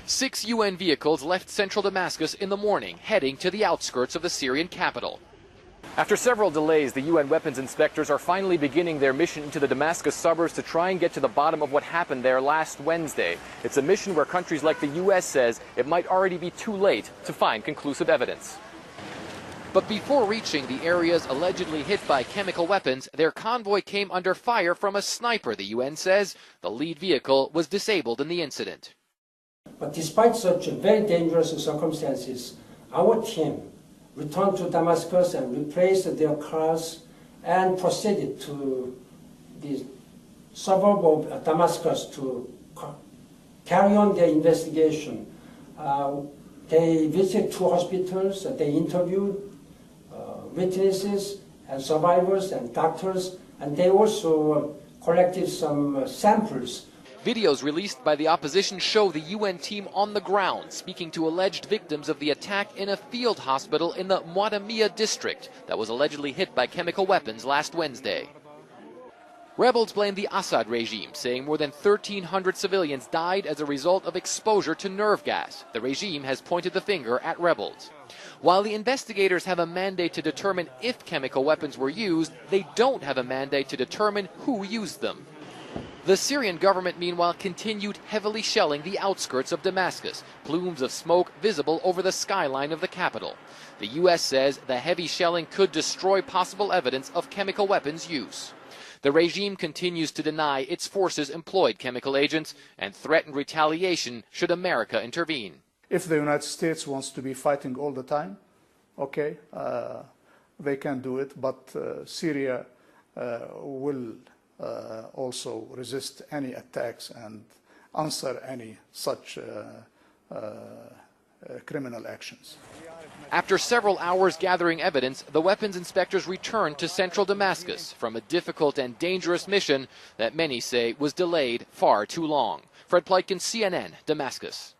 6 UN vehicles left central Damascus in the morning, heading to the outskirts of the Syrian capital. After several delays, the UN weapons inspectors are finally beginning their mission into the Damascus suburbs to try and get to the bottom of what happened there last Wednesday. It's a mission where countries like the US says it might already be too late to find conclusive evidence. But before reaching the areas allegedly hit by chemical weapons, their convoy came under fire from a sniper, the UN says. The lead vehicle was disabled in the incident. But despite such very dangerous circumstances, our team returned to Damascus and replaced their cars and proceeded to the suburb of Damascus to carry on their investigation. They visited 2 hospitals, they interviewed witnesses and survivors and doctors, and they also collected some samples. Videos released by the opposition show the UN team on the ground speaking to alleged victims of the attack in a field hospital in the Muadamiyah district that was allegedly hit by chemical weapons last Wednesday. Rebels blame the Assad regime, saying more than 1,300 civilians died as a result of exposure to nerve gas. The regime has pointed the finger at rebels. While the investigators have a mandate to determine if chemical weapons were used, they don't have a mandate to determine who used them. The Syrian government, meanwhile, continued heavily shelling the outskirts of Damascus, plumes of smoke visible over the skyline of the capital. The U.S. says the heavy shelling could destroy possible evidence of chemical weapons use. The regime continues to deny its forces employed chemical agents and threaten retaliation should America intervene. If the United States wants to be fighting all the time, okay, they can do it, but Syria will also resist any attacks and answer any such criminal actions. After several hours gathering evidence, the weapons inspectors returned to central Damascus from a difficult and dangerous mission that many say was delayed far too long. Fred Pleitkin, CNN, Damascus.